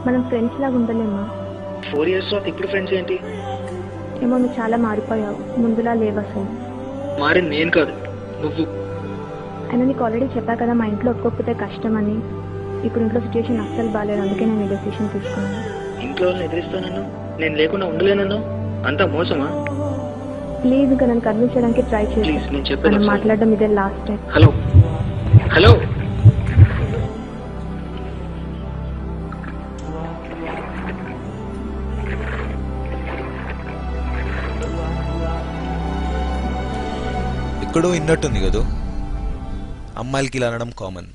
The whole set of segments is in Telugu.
మనం ఫ్రెండ్స్ లాగా ఉండలేమా? 4 years తర్వాత ఇప్పుడు ఫ్రెండ్స్ ఏంటి? ఏమో, నువ్వు చాలా మారిపోయావు, ముందులా లేవు అసలు. మారింది నేను కాదు, నువ్వు. అయినా నీకు ఆల్రెడీ చెప్పా కదా మా ఇంట్లో ఒప్పుకోకపోతే కష్టమని. ఇప్పుడు ఇంట్లో సిచ్యువేషన్ అస్సలు బాగాలేదు, అందుకే నేను ఈ డెసిషన్ తీసుకున్నాను. ఇంట్లో వాళ్ళని ఎదిరిస్తానన్నా, నేను లేకుండా ఉండలేనన్నా, అంతా మోసమా? ప్లీజ్ ఇంకా నన్ను కన్విన్స్ చేయడానికి ట్రై చేసి. ప్లీజ్, నేను చెప్పాను. మనం మాట్లాడడం ఇదే లాస్ట్ టైం. హలో హలో, ఎక్కడో విన్నట్టుంది కదా, అమ్మాయిలకి ఇలా అనడం కామన్.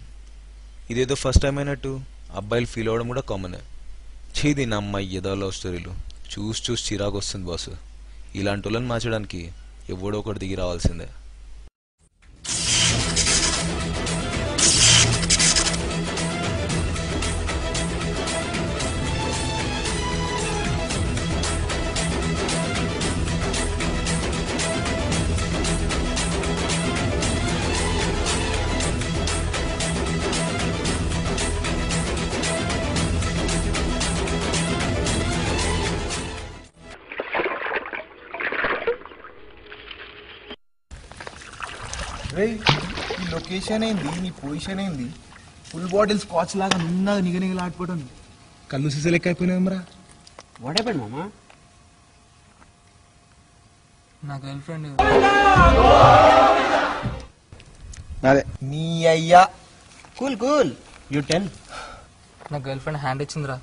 ఇదేదో ఫస్ట్ టైం అయినట్టు అబ్బాయిలు ఫీల్ అవ్వడం కూడా కామనే. చేది నా అమ్మాయి ఏదో లవ్ స్టోరీలు చూసి చిరాకు వస్తుంది బాస్. ఇలాంటి వాళ్ళని మార్చడానికి ఎవడో ఒకటి దిగి రావాల్సిందే. ఈ లొకేషన్ ఏంది, నీ పొజిషన్ ఏంది? ఫుల్ బాటిల్ స్కాచ్ లాగా నిన్నగా నిగనిగలాడిపోవడం, కళ్ళు సిసలెక్క అయిపోయినాయి రా. వాట్ హ్యాపెండ్ మామా? నా గర్ల్ ఫ్రెండ్. అదే నీ అయ్యా. Cool cool, you tell. నా గర్ల్ ఫ్రెండ్ హ్యాండ్ ఇచ్చిందిరా.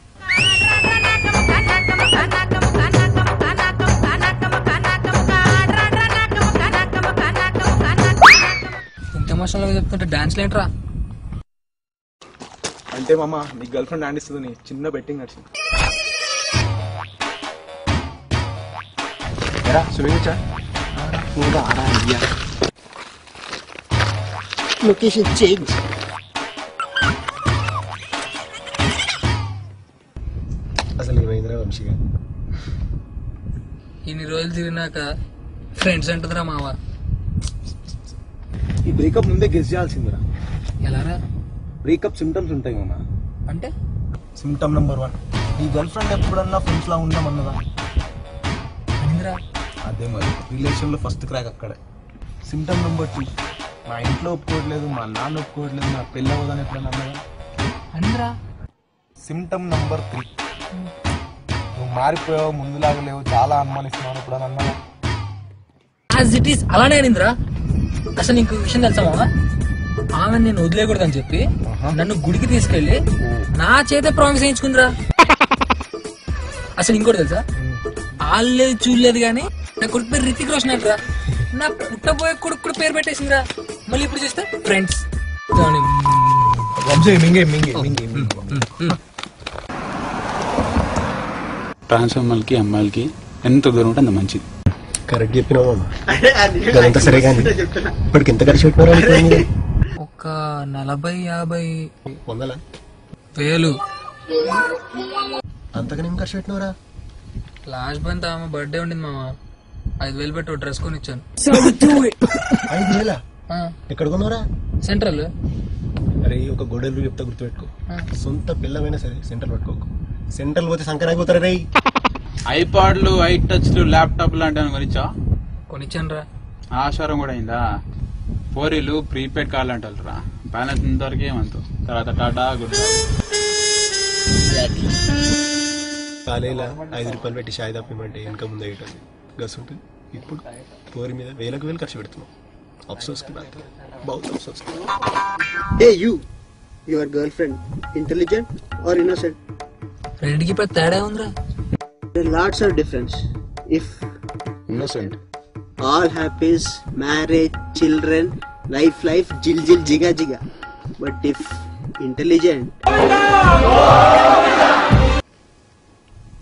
ఇంత ఎమోషనల్గా చెప్తుంటే డాన్స్ లేంట్రా. అంటే మామ, నీ గర్ల్ ఫ్రెండ్ హ్యాండ్ ఇస్తుంది, చిన్న బెట్టింగ్ నడిచింది. చూపించా లొకేషన్ చేంజ్. అసలు ఏమైందిరా వంశీగా? ఇన్ని రోజులు తిరిగినాక ఫ్రెండ్స్ అంటుందిరా మావ. ఈ బ్రేకప్ ముందే గెస్ చేయాల్సిందిరా. ఎలారా? బ్రేకప్ సిమ్టమ్స్ ఉంటాయి మామ. అంటే సిమ్టమ్ నెంబర్ 1, నీ గర్ల్ ఫ్రెండ్ ఎప్పుడన్నా ఫ్రెండ్స్ లా ఉన్నామన్నదా? అనిందిరా. అదే మరి రిలేషన్ లో ఫస్ట్ క్రాక్ అక్కడే. సిమ్టమ్ నెంబర్ 2, మా ఇంట్లో ఒప్పుకోవట్లేదు, మా నాన్న ఒప్పుకోవట్లేదు, నా పెళ్ళి అవ్వదని ఎప్పుడన్నా అన్నదా? అనిందిరా. సిమ్టమ్ నెంబర్ 3, నువ్వు మారిపోయావు, ముందులాగా లేవు, చాలా అనుమానిస్తున్నావు ఎప్పుడన్నా అన్నదా? యాజ్ ఇట్ ఈస్ అలానే అనిందిరా. అసలు నీకు విషయం తెలుసా మామ? ఆమె నేను వదిలేయకూడదని చెప్పి నన్ను గుడికి తీసుకెళ్లి నా చేతే ప్రామిస్ చేయించుకుందిరా. అసలు ఇంకోటి తెలుసా, ఆల్లేదు చూడలేదు కానీ నా కొడుకు పేరు రితిక్ రోషన్ అంటరా. నా పుట్టబోయే కొడుకు కూడా పేరు పెట్టేసిందిరా. మళ్ళీ ఇప్పుడు చూస్తే ఫ్రెండ్స్. ట్రాన్స్ఫార్మర్కి అమ్మాయిలకి ఎంత దూరం ఉంటే అంత మంచిది. కరెక్ట్ చెప్పినావు. సరే కానీ ఇప్పటికి ఎంత ఖర్చు పెట్టినారు? ఒక 40-50 వేలు. 100,000. అంతగా ఏం ఖర్చు పెట్టినవరా? లాస్ట్ మంత్ ఆమె బర్త్డే ఉండింది మామ, 5,000 పెట్టి ఒక డ్రెస్ కొని ఇచ్చాను. 5,000? ఎక్కడ కొన్నారా? సెంట్రల్. అరే ఒక గొడవలు చెప్తా గుర్తుపెట్టుకో, సొంత పిల్లమైనా సరే సెంట్రల్ పట్టుకోకు. సెంట్రల్ పోతే సంకరాకి పోతారా రే. ఐపాడ్లు, ఐటచ్లు, ల్యాప్టాప్ లాంటి గురించా కొనిచ్చాను రా. ఆశారం కూడా అయిందా? ఫోరీలు ప్రీపెయిడ్ కార్డులు అంటారు రా. బ్యాలెన్స్ ఇంతవరకు ఏమంతా, తర్వాత టాటా గుడ్. కాలేలా 5 రూపాయలు పెట్టి షాయి తప్పిమంటే వెనక ముందు అయ్యేటది గస్ ఉంటుంది. ఇప్పుడు ఫోరీ మీద వేలకు ఖర్చు పెడుతున్నాం. అఫ్సోస్ కి బాత్, బహుత్ అఫ్సోస్. Hey you, your girlfriend intelligent or innocent? రెండికి పెద్ద తేడా ఉందిరా. There are lots of difference. If innocent, all have peace, marriage, children, life, jil jiga jiga. But if intelligent,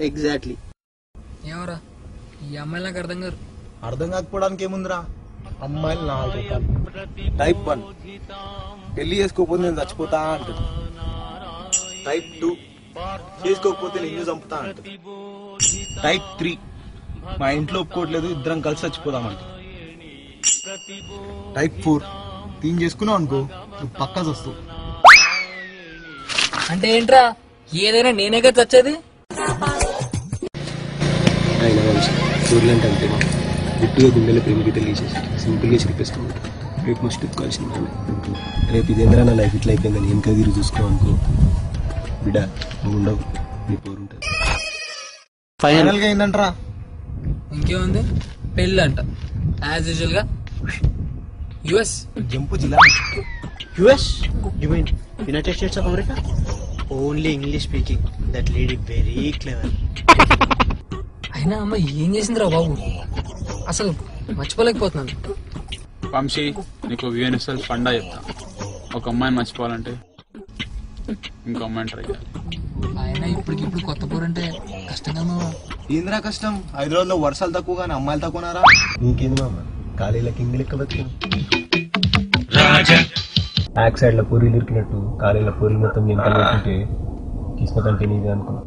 exactly. ఏమరా ఈ అమ్మాయిలు నాకు అర్థం కాదు. అర్థం కాకపోవడానికి ఏముందిరా, అమ్మాయిలు 4 రకాలు. టైప్ 1, పెళ్లి చేసుకోకపోతే నేను చచ్చిపోతా అంటుంది. టైప్ 2, చేసుకోకపోతే నేను చంపుతా అంటుంది. టైప్ 3, మా ఇంట్లో ఒప్పుకోవట్లేదు, ఇద్దరం కలిసి చచ్చిపోదామంట. టైప్ 4, చేసుకున్నావు అనుకో నువ్వు పక్కా వస్తావు. అంటే ఏంట్రా? ఏదైనా నేనేగా చచ్చేది. ఆయన సూర్యులంటే అంతే గుట్టుగా గుండెలో ప్రేమ గీతలు గీసేసి సింపుల్గా చిరిపేస్తుంది. రేపు మస్ట్ ఎత్తుకోవాల్సిన రేపు ఇదేంద్రా నా లైఫ్ ఇట్లా అయిపోయిందని వెనక తిరిగి చూసుకో అనుకో బిడ్డ, నువ్వు ఉండవు, నీ పోరు ఉంటుంది. ఫైనల్ గా ఏందంటరా? ఇంకేముంది, పెళ్ళి అంట యాజ్ యూజువల్ గా. యుఎస్ జంపు జిల్లా. US? You mean United States of America? Only English speaking. That lady very clever. అయినా అమ్మ ఏం చేసిందిరా బాబు, అసలు మర్చిపోలేకపోతున్నాను. వంశీ, నీకు యూఎన్ఎస్ఎల్ ఫండా చెప్తా. ఒక అమ్మాయిని మర్చిపోవాలంటే ఇంకో అమ్మాయిని ట్రై చేయాలి. అయినా ఇప్పటికిప్పుడు కొత్త పూరంటే కష్టంగానూ. ఏంద్రా కష్టం? హైదరాబాద్ లో వర్షాలు తక్కువ కానీ అమ్మాయిలు తక్కువనారా? నీకేంది మామ, కాలేజీలో కింగ్ లెక్క బతికి బ్యాక్ సైడ్ లో పూరీలు ఇరికినట్టు కాలేజీలో పూరీలు మొత్తం నింపలు పెట్టుకుంటే కిస్మత్ అంటే నీదే అనుకున్నా.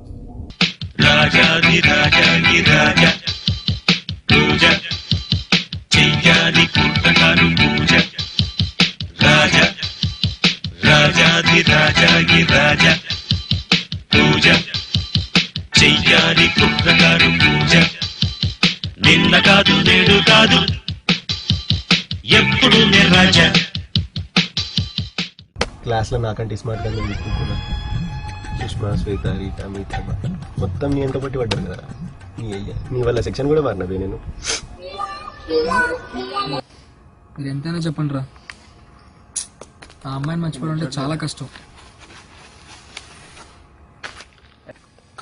నిన్న కాదు నేడు కాదు ఎప్పుడు రాజా. క్లాస్ లో నాకంటే స్మార్ట్ గా తీసుకుంటున్నా. సుష్మా, శ్వేత, రీటా, మిగతా మొత్తం నీ ఎంత పట్టి పడ్డారు కదా. నీ వల్ల సెక్షన్ కూడా మారినవే నేను. మీరు ఎంతైనా చెప్పండి రా, ఆ అమ్మాయిని మర్చిపోవడం అంటే చాలా కష్టం.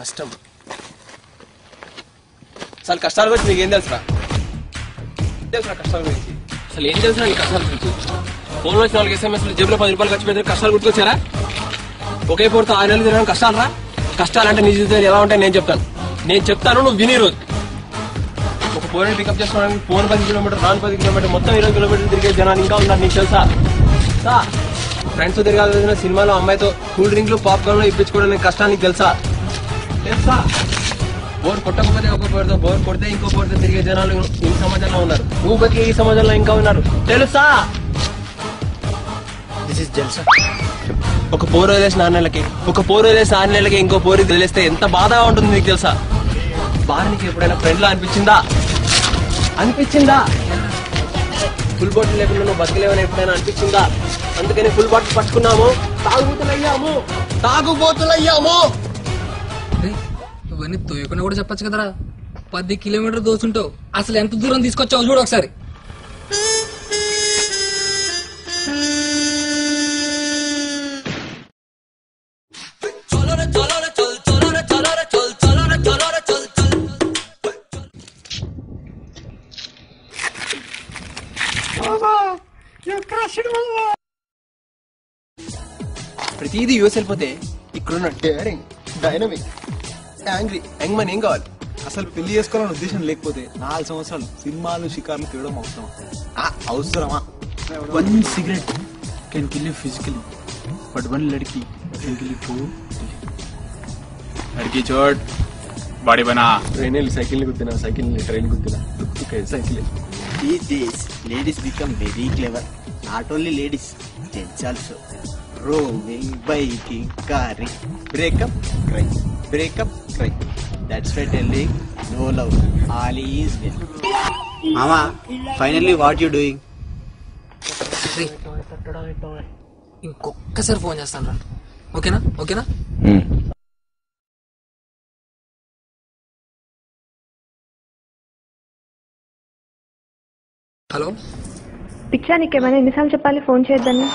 కష్టం అసలు కష్టాల గురించి నీకు ఏం తెలుసురా? కష్టాల గురించి అసలు ఏం తెలుసు నీ కష్టాల గురించి? ఫోన్ వచ్చి 4 SMS జేబులో 10 రూపాయలు ఖర్చు పెడితే కష్టాలు గుర్తుకొచ్చారా? ఒకే పూర్తి 6 నెలలు తిరగడం కష్టాలు రా? కష్టాలంటే నీ జీవితం ఎలా ఉంటాయి నేను చెప్తాను, నువ్వు విని రోజు. ఒక ఫోన్ పికప్ చేసుకోవడానికి ఫోన్ 10 కిలోమీటర్, రాను 10 కిలోమీటర్, మొత్తం 20 కిలోమీటర్లు తిరిగే జనాలు ఇంకా ఉన్నారు. నీకు తెలుసా? ఫ్రెండ్స్ తిరగాల్సిన సినిమాలో అమ్మాయితో కూల్ డ్రింక్లు, పాప్కార్న్లు ఇప్పించుకోవడానికి కష్టాలు నీకు తెలుసా? బోర్ కొట్టకపోతే ఒక బోర్తో, బోర్ కొడితే ఇంకో బోర్తో తిరిగే జనాలు ఈ సమాజంలో ఉన్నారు. నువ్వు బతికి ఈ సమాజంలో ఇంకా ఉన్నారు. తెలుసా? దిస్ ఇస్ జల్సా. ఒక పోరు వదిలేసిన 6 నెలలకి ఇంకో పోరు వదిలేస్తే ఎంత బాధగా ఉంటుంది నీకు తెలుసా? బాధ నీకు ఎప్పుడైనా ఫ్రెండ్ లా అనిపించిందా? ఫుల్ బాటిల్ లేకుండా నువ్వు బతికలేవని ఎప్పుడైనా అనిపించిందా? అందుకని ఫుల్ బాటిల్ పట్టుకున్నాము, తాగుబోతులయ్యాము. ఇవన్నీ తోయకుండా కూడా చెప్పచ్చు కదరా. 10 కిలోమీటర్ దోచుంటావు, అసలు ఎంత దూరం తీసుకొచ్చావు చూడు ఒకసారి. ప్రతిదీ యూఎస్ వెళ్ళిపోతే ఇక్కడున్న daring, dynamic, angry young man ఏం కావాలి? అసలు పెళ్లి చేసుకోవాలని ఉద్దేశం లేకపోతే 4 సంవత్సరాలు సినిమాలు, షికార్లు తిరగడం అవసరమా? 1 cigarette can kill you physically, but 1 ladki can kill you totally. लड़की छोड़, बॉडी बना. ట్రైన్ వెళ్ళి సైకిల్ గుద్దినా, సైకిల్ ట్రైన్ గుద్దినా, cycle. These days, ladies become very clever. Not only ladies, gents also. Roaming, biking, carring, breakup, cry. That's why telling no love, all is well. Mama, finally what you doing? ఇంకొక్కసారి ఫోన్ చేస్తాను రా. ఓకేనా? హలో పిచ్చా, నీకేమైనా ఎన్నిసార్లు చెప్పాలి ఫోన్ చేయొద్దని?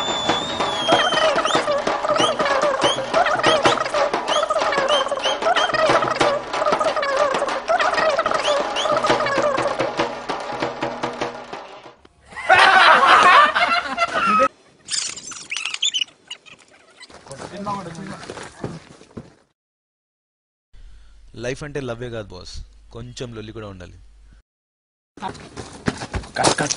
లైఫ్ అంటే లవ్వే కాదు బాస్, కొంచెం లొల్లి కూడా ఉండాలి. కట్